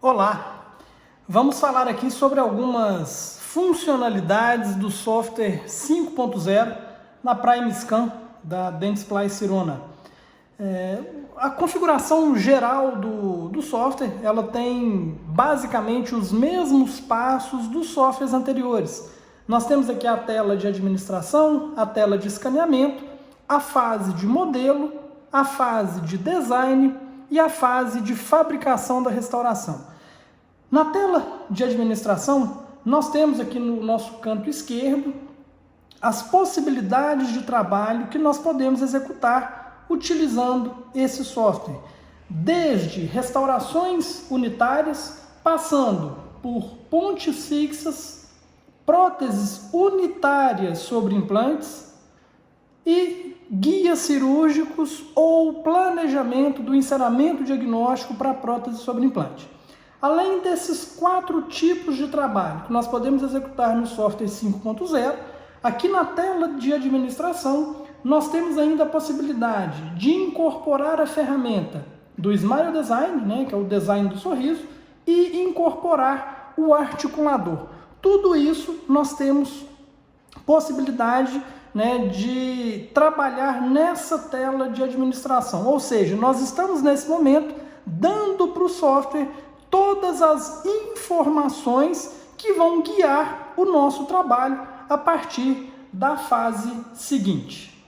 Olá, vamos falar aqui sobre algumas funcionalidades do software 5.0 na PrimeScan da Dentsply Sirona. A configuração geral do software, ela tem basicamente os mesmos passos dos softwares anteriores. Nós temos aqui a tela de administração, a tela de escaneamento, a fase de modelo, a fase de design e a fase de fabricação da restauração. Na tela de administração, nós temos aqui no nosso canto esquerdo as possibilidades de trabalho que nós podemos executar utilizando esse software. Desde restaurações unitárias, passando por pontes fixas, próteses unitárias sobre implantes e guias cirúrgicos ou planejamento do enceramento diagnóstico para prótese sobre implante. Além desses 4 tipos de trabalho que nós podemos executar no software 5.0, aqui na tela de administração, nós temos ainda a possibilidade de incorporar a ferramenta do Smile Design, que é o design do sorriso, e incorporar o articulador. Tudo isso nós temos possibilidade de trabalhar nessa tela de administração. Ou seja, nós estamos nesse momento dando para o software todas as informações que vão guiar o nosso trabalho a partir da fase seguinte.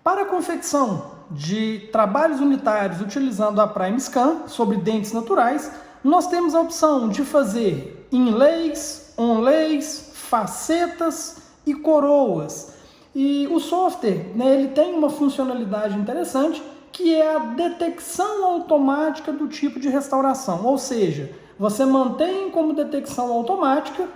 Para a confecção de trabalhos unitários utilizando a PrimeScan sobre dentes naturais, nós temos a opção de fazer inlays, onlays, facetas e coroas. E o software, ele tem uma funcionalidade interessante, que é a detecção automática do tipo de restauração. Ou seja, você mantém como detecção automática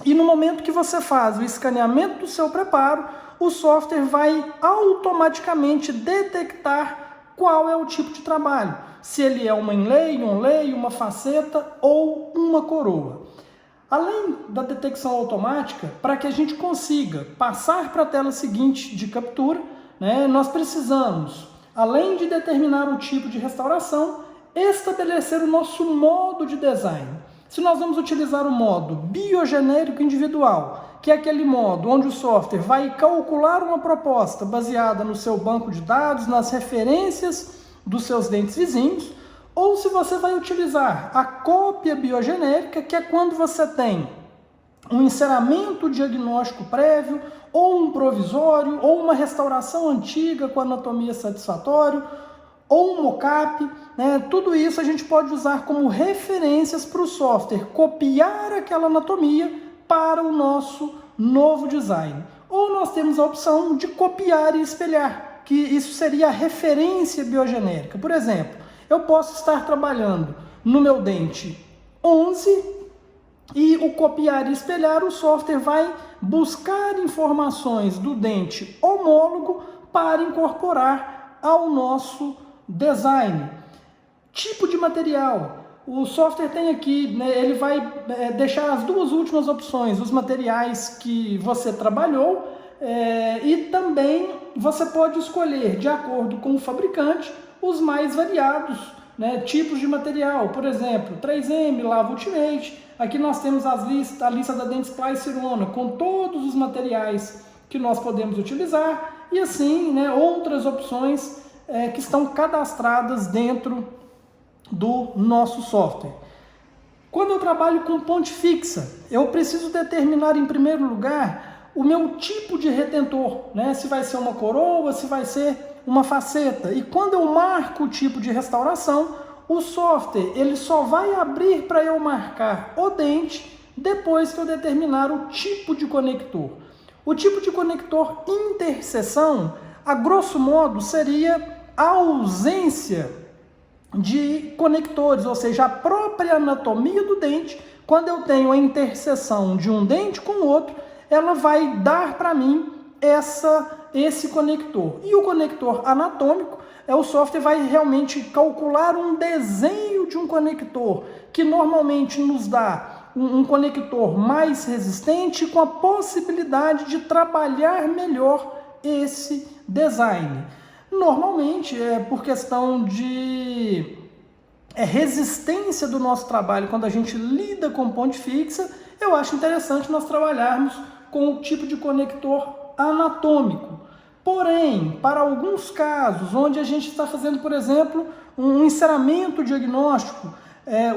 e no momento que você faz o escaneamento do seu preparo, o software vai automaticamente detectar qual é o tipo de trabalho. Se ele é uma inlay, onlay, uma faceta ou uma coroa. Além da detecção automática, para que a gente consiga passar para a tela seguinte de captura, nós precisamos, além de determinar o tipo de restauração, estabelecer o nosso modo de design. Se nós vamos utilizar o modo biogenérico individual, que é aquele modo onde o software vai calcular uma proposta baseada no seu banco de dados, nas referências dos seus dentes vizinhos, ou se você vai utilizar a cópia biogenérica, que é quando você tem um enceramento diagnóstico prévio, ou um provisório, ou uma restauração antiga com anatomia satisfatória, ou um mockup, tudo isso a gente pode usar como referências para o software copiar aquela anatomia para o nosso novo design. Ou nós temos a opção de copiar e espelhar, que isso seria a referência biogenérica. Por exemplo, eu posso estar trabalhando no meu dente 11 e o copiar e espelhar, o software vai buscar informações do dente homólogo para incorporar ao nosso design. Tipo de material. O software tem aqui, ele vai deixar as 2 últimas opções, os materiais que você trabalhou, e também você pode escolher, de acordo com o fabricante, os mais variados tipos de material. Por exemplo, 3M, Lava Ultimate. Aqui nós temos a lista da Dentsply Sirona com todos os materiais que nós podemos utilizar e assim outras opções que estão cadastradas dentro do nosso software. Quando eu trabalho com ponte fixa, eu preciso determinar em primeiro lugar o meu tipo de retentor, se vai ser uma coroa, se vai ser uma faceta. E quando eu marco o tipo de restauração, o software ele só vai abrir para eu marcar o dente depois que eu determinar o tipo de conector. O tipo de conector interseção, a grosso modo, seria a ausência de conectores, ou seja, a própria anatomia do dente. Quando eu tenho a interseção de um dente com o outro, ela vai dar para mim esse conector. E o conector anatômico, o software vai realmente calcular um desenho de um conector, que normalmente nos dá um conector mais resistente, com a possibilidade de trabalhar melhor esse design. Normalmente é por questão de resistência do nosso trabalho quando a gente lida com ponte fixa, eu acho interessante nós trabalharmos com o tipo de conector anatômico. Porém, para alguns casos onde a gente está fazendo, por exemplo, um enceramento diagnóstico,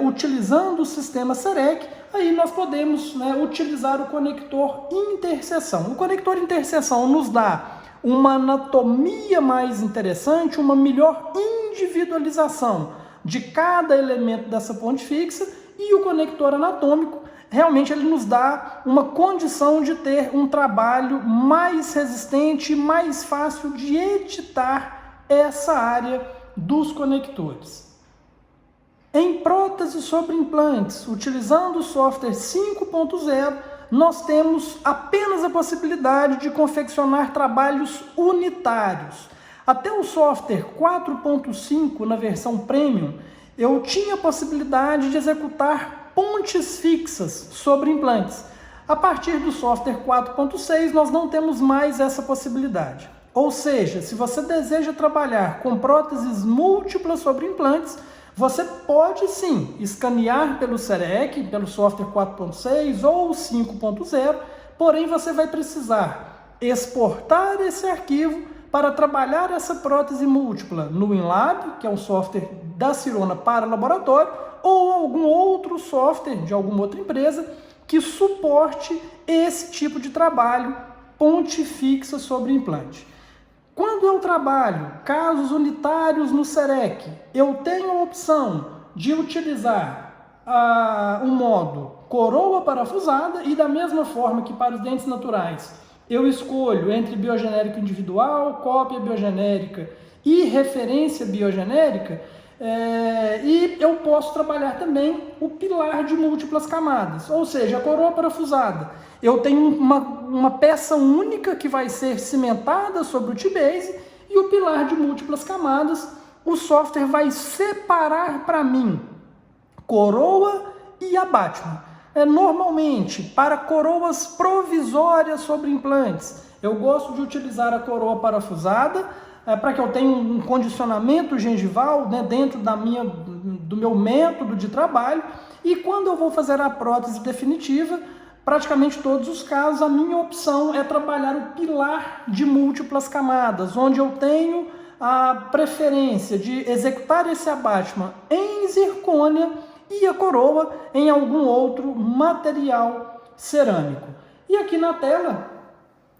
utilizando o sistema SEREC, aí nós podemos, utilizar o conector interseção. O conector interseção nos dá uma anatomia mais interessante, uma melhor individualização de cada elemento dessa ponte fixa, e o conector anatômico realmente ele nos dá uma condição de ter um trabalho mais resistente e mais fácil de editar essa área dos conectores. Em prótese sobre implantes, utilizando o software 5.0, nós temos apenas a possibilidade de confeccionar trabalhos unitários. Até o software 4.5, na versão Premium, eu tinha a possibilidade de executar pontes fixas sobre implantes. A partir do software 4.6, nós não temos mais essa possibilidade. Ou seja, se você deseja trabalhar com próteses múltiplas sobre implantes, você pode sim escanear pelo SEREC, pelo software 4.6 ou 5.0, porém você vai precisar exportar esse arquivo para trabalhar essa prótese múltipla no WinLab, que é um software da Sirona para laboratório, ou algum outro software de alguma outra empresa que suporte esse tipo de trabalho, ponte fixa sobre implante. Quando eu trabalho casos unitários no SEREC, eu tenho a opção de utilizar o modo coroa parafusada, e da mesma forma que para os dentes naturais eu escolho entre biogenérico individual, cópia biogenérica e referência biogenérica, e eu posso trabalhar também o pilar de múltiplas camadas, ou seja, a coroa parafusada. Eu tenho uma peça única que vai ser cimentada sobre o T-base, e o pilar de múltiplas camadas, o software vai separar para mim coroa e abátment. Normalmente, para coroas provisórias sobre implantes, eu gosto de utilizar a coroa parafusada, para que eu tenha um condicionamento gengival dentro do meu método de trabalho, e quando eu vou fazer a prótese definitiva, praticamente todos os casos, a minha opção é trabalhar o pilar de múltiplas camadas, onde eu tenho a preferência de executar esse abátment em zircônia e a coroa em algum outro material cerâmico. E aqui na tela,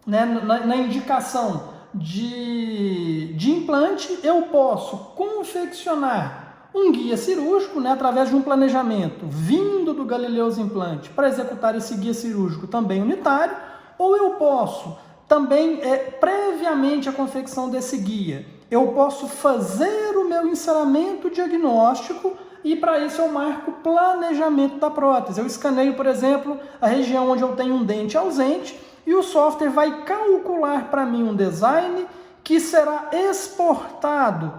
na indicação de implante, eu posso confeccionar um guia cirúrgico, através de um planejamento vindo do Galileus Implante para executar esse guia cirúrgico também unitário, ou eu posso também, previamente à confecção desse guia, eu posso fazer o meu enceramento diagnóstico, e para isso eu marco o planejamento da prótese. Eu escaneio, por exemplo, a região onde eu tenho um dente ausente, e o software vai calcular para mim um design que será exportado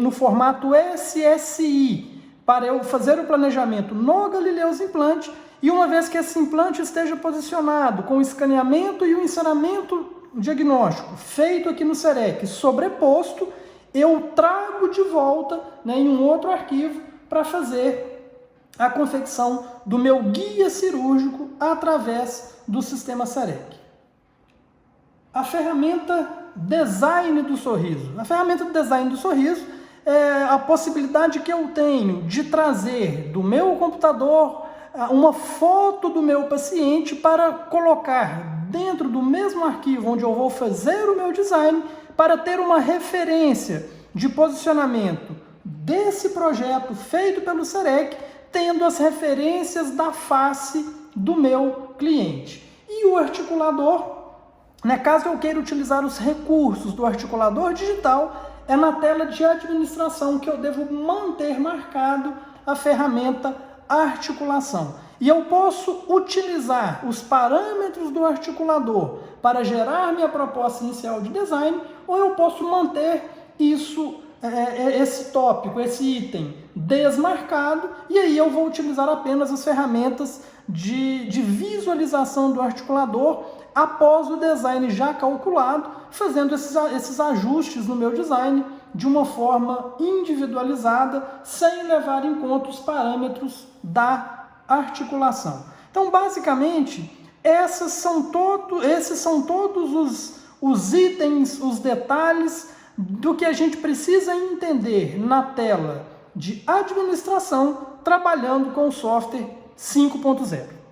no formato SSI, para eu fazer o planejamento no Galileus Implante, e uma vez que esse implante esteja posicionado com o escaneamento e o enceramento diagnóstico feito aqui no SEREC sobreposto, eu trago de volta em um outro arquivo para fazer a confecção do meu guia cirúrgico através do sistema SEREC. A ferramenta Design do Sorriso. A ferramenta do Design do Sorriso é a possibilidade que eu tenho de trazer do meu computador uma foto do meu paciente para colocar dentro do mesmo arquivo onde eu vou fazer o meu design, para ter uma referência de posicionamento desse projeto feito pelo SEREC, tendo as referências da face do meu cliente. E o articulador, caso eu queira utilizar os recursos do articulador digital, é na tela de administração que eu devo manter marcado a ferramenta articulação. E eu posso utilizar os parâmetros do articulador para gerar minha proposta inicial de design, ou eu posso manter esse tópico, esse item desmarcado, e aí eu vou utilizar apenas as ferramentas de visualização do articulador após o design já calculado, fazendo esses ajustes no meu design de uma forma individualizada, sem levar em conta os parâmetros da articulação. Então, basicamente, esses são todos os itens, os detalhes do que a gente precisa entender na tela de administração trabalhando com o software 5.0.